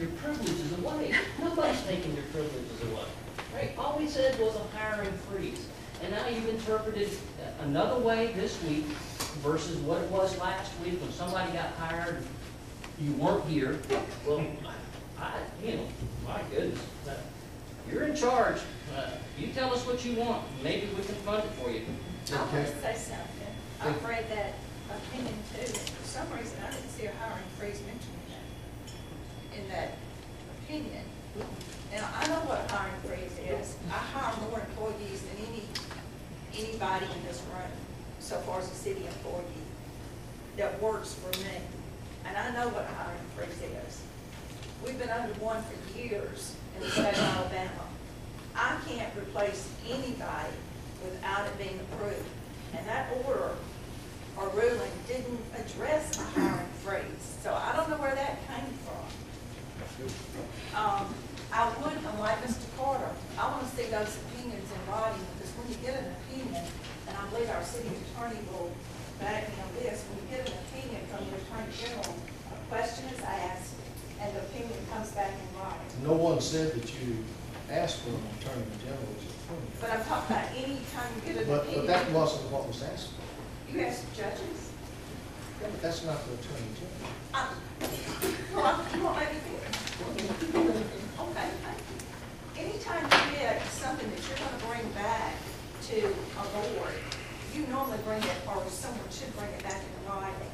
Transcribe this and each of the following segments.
your privileges away. Nobody's taking your privileges away. Right? All we said was a hiring freeze. And now you've interpreted another way this week versus what it was last week when somebody got hired, you weren't here. Well, my goodness, you're in charge. You tell us what you want. Maybe we can fund it for you. I want to say something. I've read that opinion too. For some reason, I didn't see a hiring freeze mentioned in that opinion. Now, I know what a hiring freeze is. I hire more employees than anybody in this room, so far as a city employee that works for me. And I know what a hiring freeze is. We've been under one for years in the state of Alabama. I can't replace anybody without it being approved. And that order or ruling didn't address a hiring freeze. So I don't know where that came from. I would, unlike Mr. Carter, I want to see those opinions in writing, because when you get an opinion, and I believe our city attorney will back me on this, when you get an opinion from the attorney general, a question is asked, and the opinion comes back in writing. No one said that you asked for an attorney general's opinion. But I'm talking about any time you get an opinion. But that wasn't what was asked for. You ask judges. Yeah, but that's not the attorney general. Well, you won't let me finish. Okay, thank you. Anytime you get something that you're going to bring back to a board, you normally bring it, or someone should bring it back in writing.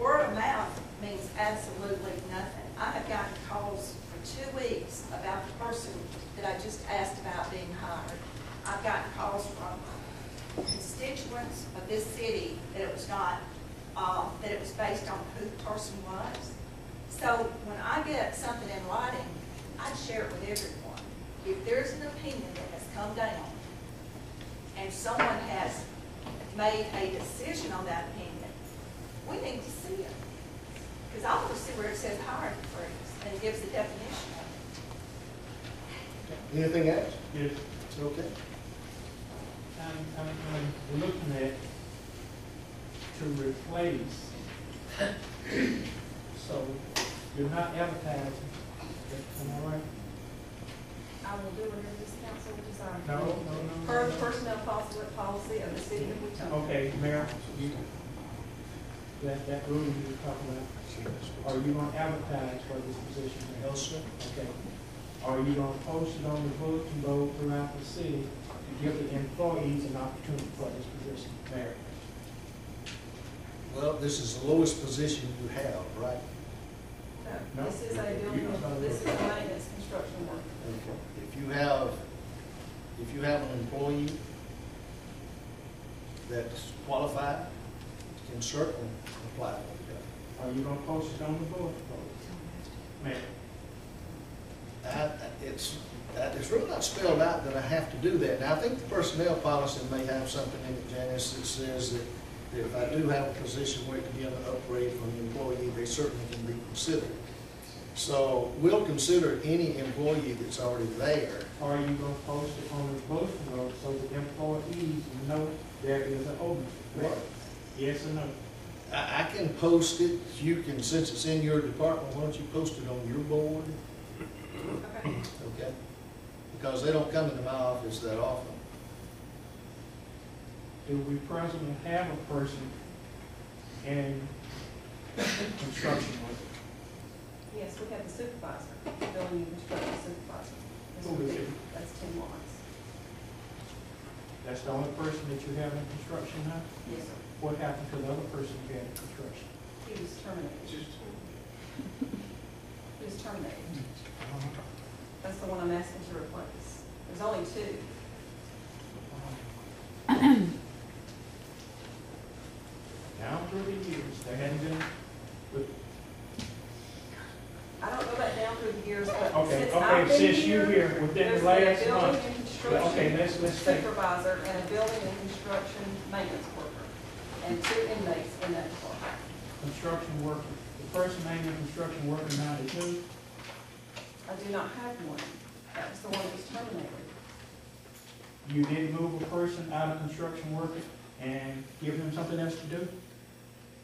Word of mouth means absolutely nothing. I have gotten calls for 2 weeks about the person that I just asked about being hired. I've gotten calls from constituents of this city that it was not, that it was based on who the person was. So when I get something in writing, I share it with everyone. If there's an opinion that has come down and someone has made a decision on that opinion, we need to see it. Because I want to see where it says hiring freeze and it gives the definition of it. Anything else? Yes. Okay. I'm looking at to replace, so you're not advertising, am I right? I will do whatever this council desires. No. Per the personnel policy of the city of Wichita. Okay, Mayor, that rule you were talking about, are you going to advertise for this position? No, sir. Okay. Are you going to post it on the bulletin board throughout the city to give the employees an opportunity for this position, Mayor? Well, this is the lowest position you have, right? No, this is a building, this is a maintenance construction worker. Okay. If you have an employee that's qualified, can certainly apply for the job. Are you going to post it on the bulletin board, Mayor? It's really not spelled out that I have to do that. Now, I think the personnel policy may have something in it, Janice, that says that if I do have a position where it can be an upgrade from the employee, they certainly can be considered. So we'll consider any employee that's already there. Are you going to post it on the bulletin board so that employees know there is an opening? Right. Yes or no? I can post it. You can, since it's in your department, why don't you post it on your board? Okay. Okay? Because they don't come into my office that often. Do we presently have a person in construction work? Yes, we have the supervisor, building and construction supervisor. Who is it? That's Tim Lawrence. That's the only person that you have in construction now? Yes, sir. What happened to the other person you had in construction? He was terminated. He was terminated. That's the one I'm asking to replace. There's only 2. Down through the years, there hadn't been, I don't know about down through the years, but okay, since I've been since here, you here within there's the last been a building month. and construction Okay, let's take. supervisor and a building and construction maintenance worker, and 2 inmates in that department. Construction worker, the person named the construction worker now is who? I do not have one. That was the one that was terminated. You didn't move a person out of construction work and give them something else to do?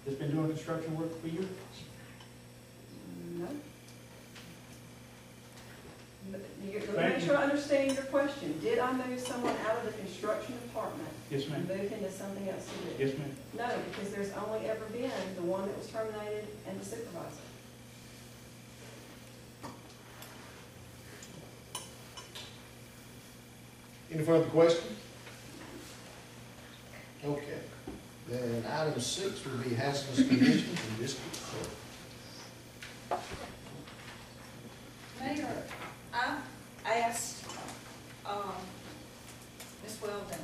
That's been doing construction work for you? No. ma'am. sure I understand your question. Did I move someone out of the construction department Yes, and ma'am. move into something else to do? Yes, ma'am. No, because there's only ever been the one that was terminated and the supervisor. Any further questions? Okay. Then item 6 would be hazardous conditions and district clerk. Mayor, I asked, Ms. Weldon,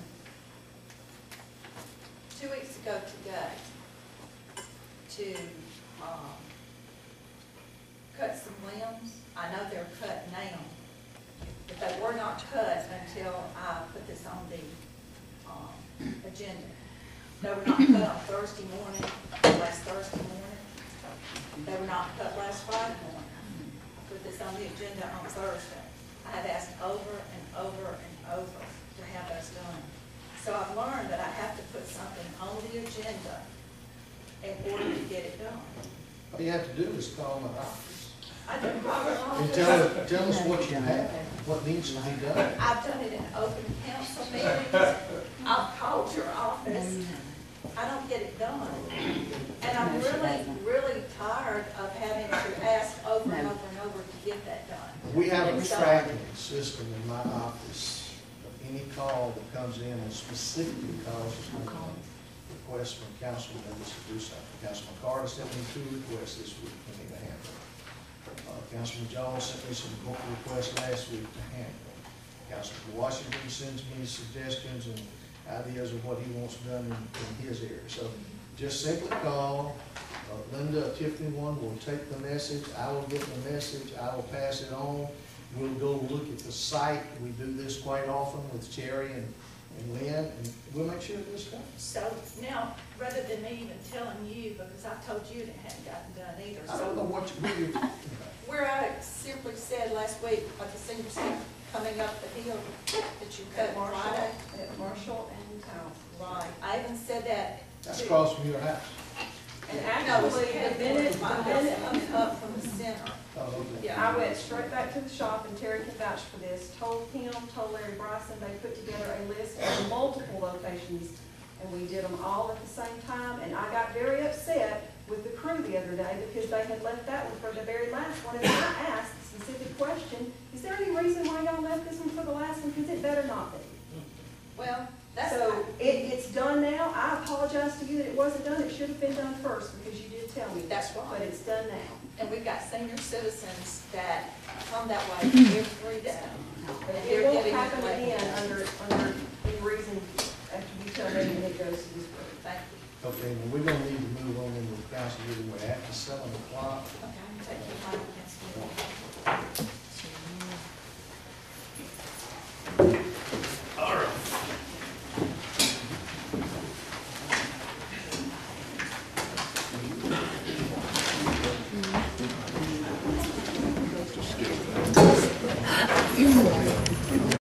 2 weeks ago today, to, cut some limbs. I know they're cut now, but they were not cut until I put this on the, agenda. They were not cut on Thursday morning, last Thursday morning. They were not cut last Friday morning. I put this on the agenda on Thursday. I have asked over and over and over to have those done. So I've learned that I have to put something on the agenda in order to get it done. All you have to do is call my office I did Robert and office. tell us what you have, what needs to be done. I've done it in open council meetings. I've called your office. I don't get it done. And I'm really, really tired of having to ask over and over and over to get that done. We have a And so- tracking system in my office of any call that comes in and specifically causes me request from council members to do something. Councilman Carter sent me 2 requests this week for me to handle. Councilman Jones sent me some book requests last week to handle. Councilman Washington sends me suggestions and ideas of what he wants done in his area. So just simply call. Linda, Tiffany one will take the message. I will get the message. I will pass it on. We'll go look at the site. We do this quite often with Cherry and Lynn, and we'll make sure this comes. So now, rather than me even telling you, because I told you it hadn't gotten done either. I don't know So what you're talking about. where I simply said last week, at the senior center coming up the hill, that you cut At Marshall, Friday. at Marshall and House. Right, I even said that. That's to- across from your house. And No, actually, it's the minute, my house coming up from the center. Oh, okay. Yeah. I went straight back to the shop, and Terry can vouch for this, told him, told Larry Bryson, they put together a list of multiple locations, and we did them all at the same time, and I got very upset with the crew the other day, because they had left that one for the very last one, and I asked the specific question, is there any reason why y'all left this one for the last one, because it better not be. Well, that's. So, it's done now, I apologize to you that it wasn't done, it should have been done first, because you did tell me that. That's right. But it's done now. And we've got senior citizens that come that way every day. But And it they're won't getting happen neglected. again under any reason after you tell me and it goes to this way. Thank you. Okay, well, we're gonna need to move on into the council meeting. We're after 7 o'clock. Okay, I'm taking my against me.